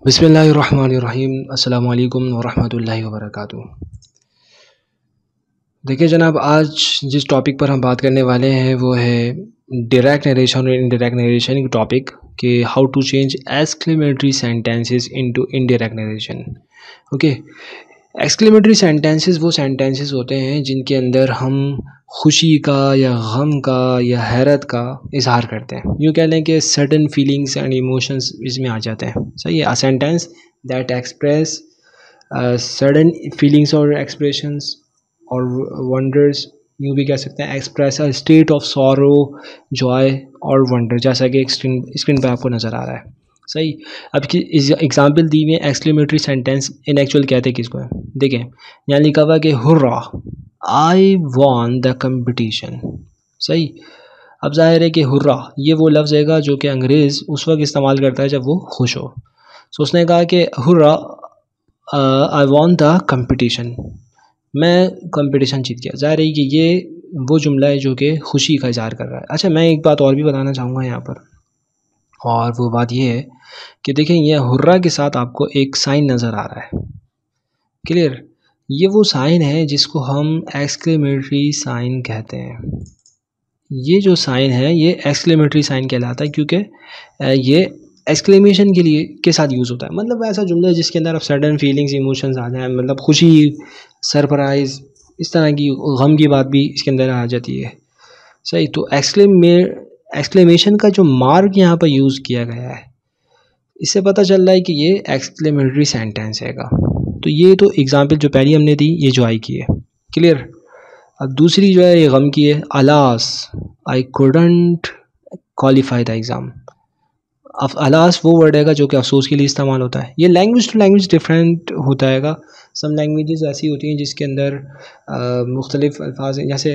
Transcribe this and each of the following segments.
बिस्मिल्लाहिर्रहमानिर्रहीम। अस्सलामु अलैकुम वरहमतुल्लाहि वबरकातुहू। देखिए जनाब, आज जिस टॉपिक पर हम बात करने वाले हैं वो है डायरेक्ट नरेशन और इनडायरेक्ट नरेशन की टॉपिक कि how to change exclamatory sentences into indirect narration. Okay, exclamatory sentences वो सेंटेंसेस होते हैं जिनके अंदर हम खुशी का या गम का या हैरत का इजहार करते हैं। यूँ कह लें कि सडन फीलिंग्स एंड इमोशंस इसमें आ जाते हैं। सही है, a sentence that express sudden feelings और एक्सप्रेशंस और वंडर्स, यूँ भी कह सकते हैं express a state of sorrow, Joy और वंडर, जैसा कि स्क्रीन पर आपको नज़र आ रहा है। सही, अब की एग्जाम्पल दी हुई है एक्सक्लेमेटरी सेंटेंस इन एक्चुअल कहते किसको है। देखें, यहाँ लिखा हुआ कि hurrah I won the competition. सही, अब जाहिर है कि हुर्रा ये वो लफ्ज़ है जो कि अंग्रेज़ उस वक्त इस्तेमाल करता है जब वो खुश हो। सो उसने कहा कि hurrah I won the competition, मैं कंपटीशन जीत गया। ज़ाहिर है कि ये वो जुमला है जो कि खुशी का इज़हार कर रहा है। अच्छा, मैं एक बात और भी बताना चाहूँगा यहाँ पर, और वो बात ये है कि देखें ये हुर्रा के साथ आपको एक साइन नज़र आ रहा है। क्लियर, ये वो साइन है जिसको हम एक्सक्लेमेटरी साइन कहते हैं। ये जो साइन है ये एक्सक्लेमेटरी साइन कहलाता है क्योंकि ये एक्सक्लेमेशन के लिए के साथ यूज़ होता है। मतलब ऐसा जुमला है जिसके अंदर अब सडन फीलिंग्स इमोशंस आ जाए, मतलब खुशी, सरप्राइज़, इस तरह की गम की बात भी इसके अंदर आ जाती है। सही, तो एक्सक्लेमेशन का जो मार्क यहाँ पर यूज़ किया गया है इससे पता चल रहा है कि ये एक्सक्लेमेटरी सेंटेंस हैगा। तो ये तो एग्जांपल जो पहली हमने दी ये जो आई की है। क्लियर, अब दूसरी जो है ये गम की है। Alas I couldn't qualify the exam. अब अलास वो वर्ड है जो कि अफसोस के लिए इस्तेमाल होता है। ये लैंग्वेज टू लैंग्वेज डिफरेंट होता है। सम लैंग्वेजेस ऐसी होती हैं जिसके अंदर मुख्तलिफ अल्फाज हैं। जैसे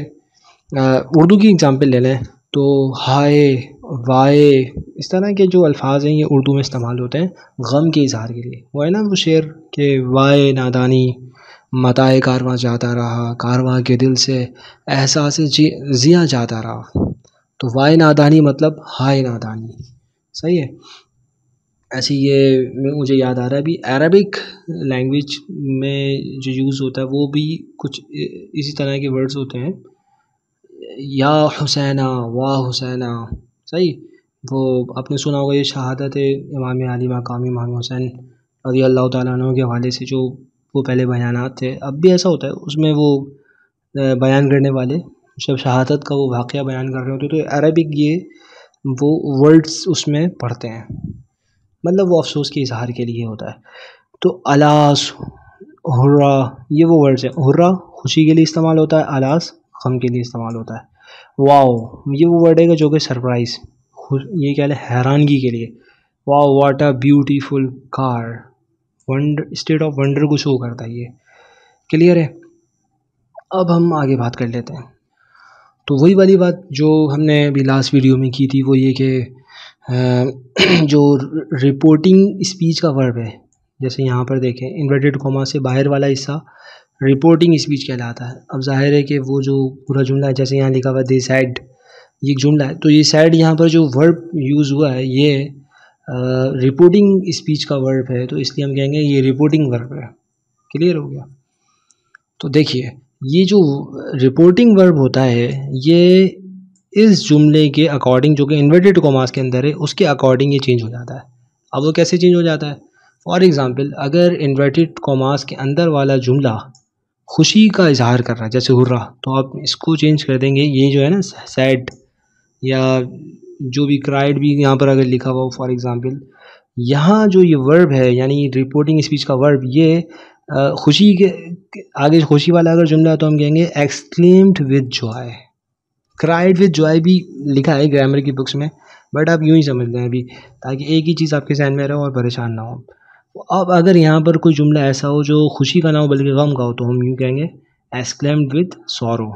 उर्दू की एग्ज़ाम्पल ले लें तो हाय, वाए, इस तरह के जो अल्फाज हैं ये उर्दू में इस्तेमाल होते हैं गम के इजहार के लिए। वो है ना वो शेर के वाए नादानी मताए कारवां जाता रहा, कारवां के दिल से एहसास जिया जाता रहा। तो वाए नादानी मतलब हाय नादानी। सही है, ऐसे ये मुझे याद आ रहा है अभी अरबिक लैंग्वेज में जो यूज़ होता है वो भी कुछ इसी तरह के वर्ड्स होते हैं। या हुसैना, वाह हुसैना। सही, वो आपने सुना होगा ये शहादत इमाम अली मकाम इमाम हुसैन रज़ी अल्लाह ताला अन्हु के हवाले से जो वो पहले बयानात थे, अब भी ऐसा होता है उसमें वो बयान करने वाले जब शहादत का वो वाक़या बयान कर रहे होते तो अरबिक ये वो वर्ड्स उसमें पढ़ते हैं, मतलब वो अफसोस के इजहार के लिए होता है। तो अलास, हुर्रा, ये वो वर्ड्स हैं। हुर्रा खुशी के लिए इस्तेमाल होता है, अलास गम के लिए इस्तेमाल होता है। वाओ, ये वो वर्ड है जो कि सरप्राइज़, ये क्या है, हैरानगी के लिए। Wow what a beautiful car, wonder, state of wonder को शो करता है ये। क्लियर है, अब हम आगे बात कर लेते हैं। तो वही वाली बात जो हमने अभी लास्ट वीडियो में की थी वो ये कि जो रिपोर्टिंग स्पीच का वर्ब है, जैसे यहाँ पर देखें इन्वर्टेड कॉमा से बाहर वाला हिस्सा रिपोर्टिंग स्पीच कहलाता है। अब जाहिर है कि वो जो पूरा जुमला है, जैसे यहाँ लिखा हुआ दे सैड, ये एक जुमला है, तो ये सैड यहाँ पर जो वर्ब यूज़ हुआ है ये रिपोर्टिंग स्पीच का वर्ब है, तो इसलिए हम कहेंगे ये रिपोर्टिंग वर्ब है। क्लियर हो गया। तो देखिए ये जो रिपोर्टिंग वर्ब होता है ये इस जुमले के अकॉर्डिंग जो कि इन्वर्टेड कॉमास के अंदर है उसके अकॉर्डिंग ये चेंज हो जाता है। अब वो कैसे चेंज हो जाता है? फॉर एग्ज़ाम्पल, अगर इन्वर्टेड कॉमास के अंदर वाला जुमला खुशी का इजहार कर रहा है जैसे हुर्रा, तो आप इसको चेंज कर देंगे, ये जो है ना सैड या जो भी क्राइड भी यहाँ पर अगर लिखा हुआ हो फॉर एग्ज़ाम्पल, यहाँ जो ये वर्ब है यानी रिपोर्टिंग स्पीच का वर्ब ये खुशी के आगे खुशी वाला अगर जुमला तो हम कहेंगे exclaimed with Joy. Cried with Joy भी लिखा है ग्रामर की बुक्स में, बट आप यूँ ही समझ लें अभी, ताकि एक ही चीज़ आपके ज़हन में रहे और परेशान ना हो। अब अगर यहाँ पर कोई जुमला ऐसा हो जो खुशी का ना हो बल्कि गम का हो तो हम यूँ कहेंगे एक्सक्लेम्ड विद सॉरो।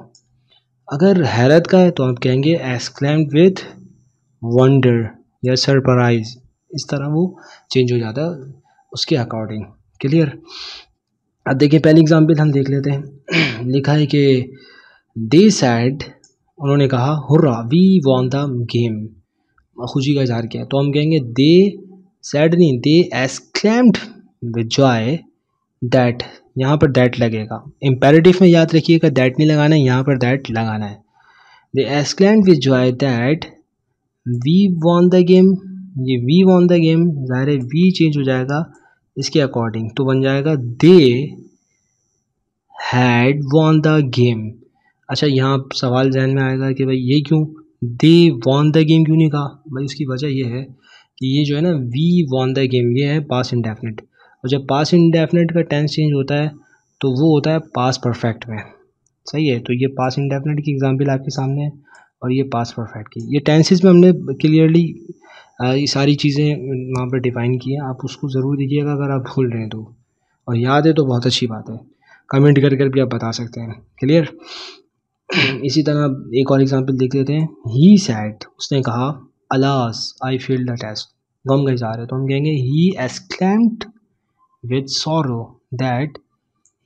अगर हैरत का है तो आप कहेंगे एक्सक्लेम्ड विद वंडर या सरप्राइज। इस तरह वो चेंज हो जाता है उसके अकॉर्डिंग। क्लियर, अब देखिए पहली एग्जांपल हम देख लेते हैं। लिखा है कि दे सैड, उन्होंने कहा hurrah we won the game, खुशी का इजहार किया, तो हम कहेंगे दे सैड नहीं, दे एक्सक्लेम्ड विद जॉय दैट, यहाँ पर दैट लगेगा। इम्पेरेटिव में याद रखिएगा दैट नहीं लगाना है, यहाँ पर दैट लगाना है। They exclaimed with joy that we won the game. ये वी वॉन द गेम, ज़ाहिर है वी चेंज हो जाएगा इसके अकॉर्डिंग, तो बन जाएगा they had von the game. अच्छा, यहाँ सवाल जहन में आएगा कि भाई ये क्यों दे वॉन द गेम क्यों नहीं कहा? भाई उसकी वजह ये है कि ये जो है ना वी वॉन द गेम, ये है पास इंडेफिनिट, और जब पास इंडेफिनिट का टेंस चेंज होता है तो वो होता है पास परफेक्ट में। सही है, तो ये पास इंडेफिनिट की एग्जांपल आपके सामने है और ये पास परफेक्ट की। ये टेंसेस में हमने क्लियरली ये सारी चीज़ें वहाँ पर डिफाइन की हैं, आप उसको ज़रूर देखिएगा अगर आप भूल रहे हैं तो, और याद है तो बहुत अच्छी बात है। कमेंट कर कर भी आप बता सकते हैं। क्लियर? इसी तरह एक और एग्जांपल देख लेते हैं। ही सैड, उसने कहा, alas I failed the test, गम गए जा रहे, तो हम कहेंगे he exclaimed with sorrow that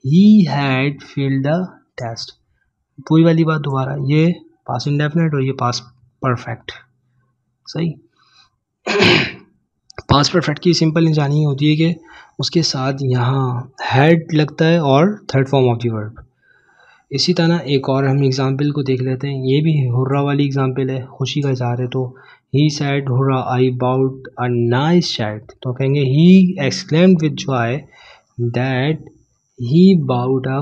he had failed the test. पूरी वाली बात दोबारा, ये पास इंडेफिनिट और ये पास परफेक्ट। सही। पास परफेक्ट की सिंपल निशानी होती है कि उसके साथ यहाँ हैड लगता है और third form of the verb. इसी तरह एक और हम एग्जाम्पल को देख लेते हैं। ये भी हुर्रा वाली एग्जाम्पल है, खुशी का इजहार है। तो he said hurrah I bought a nice shirt, तो कहेंगे he exclaimed with joy that he bought a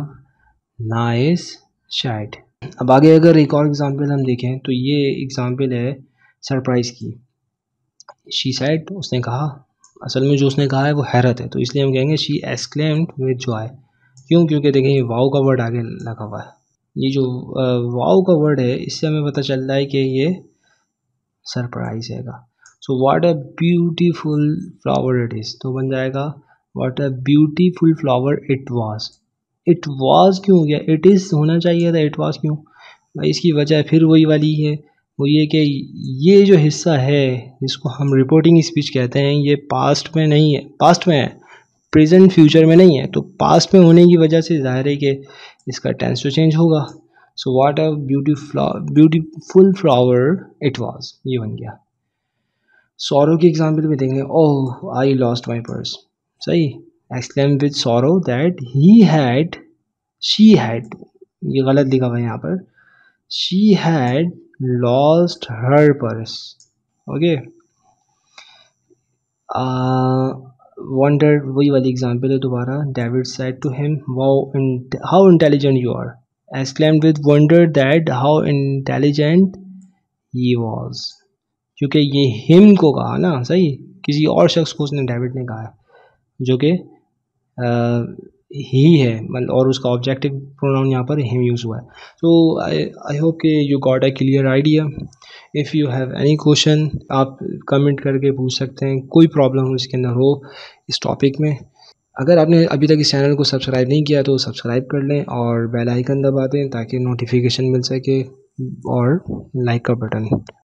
nice shirt. अब आगे अगर एक और एग्जाम्पल हम देखें तो ये एग्जाम्पल है सरप्राइज़ की। शी सैड, उसने कहा, असल में जो उसने कहा है वो हैरत है, तो इसलिए हम कहेंगे शी एक्सक्लेम्ड विद जॉय। क्यों? क्योंकि देखें ये वाव का वर्ड आगे लगा हुआ है। ये जो वाव का वर्ड है इससे हमें पता चल रहा है कि ये सरप्राइज हैगा। So what a beautiful flower it is, तो बन जाएगा what a beautiful flower it was. It was क्यों हो गया? इट इज़ होना चाहिए था, इट वाज क्यों? भाई इसकी वजह फिर वही वाली है, वो ये कि ये जो हिस्सा है जिसको हम रिपोर्टिंग स्पीच कहते हैं ये पास्ट में नहीं है, पास्ट में है, प्रेजेंट फ्यूचर में नहीं है। तो पास्ट में होने की वजह से जाहिर है कि इसका टेंस तो चेंज होगा। So what a beautiful flower it was, ये बन गया। सॉरो की एग्जांपल में देखेंगे, ओह आई लॉस्ट माय पर्स। सही। Exclaim with sorrow that he had, she had, ये गलत लिखा हुआ है यहाँ पर, she had lost her purse. Okay. wondered, वही वाली एग्जांपल है दोबारा। David said to him, wow, how intelligent you are, exclaimed with wonder that how intelligent he was। क्योंकि ये हिम को कहा ना, सही, किसी और शख्स को उसने डेविड ने कहा है जो कि ही है, मतलब, और उसका ऑब्जेक्टिव प्रोनाउन यहाँ पर हिम यूज़ हुआ है। सो आई होप कि you got a clear idea. If you have any question आप कमेंट करके पूछ सकते हैं, कोई प्रॉब्लम इसके अंदर हो इस टॉपिक में। अगर आपने अभी तक इस चैनल को सब्सक्राइब नहीं किया तो सब्सक्राइब कर लें और बेल आइकन दबा दें ताकि नोटिफिकेशन मिल सके, और लाइक का बटन।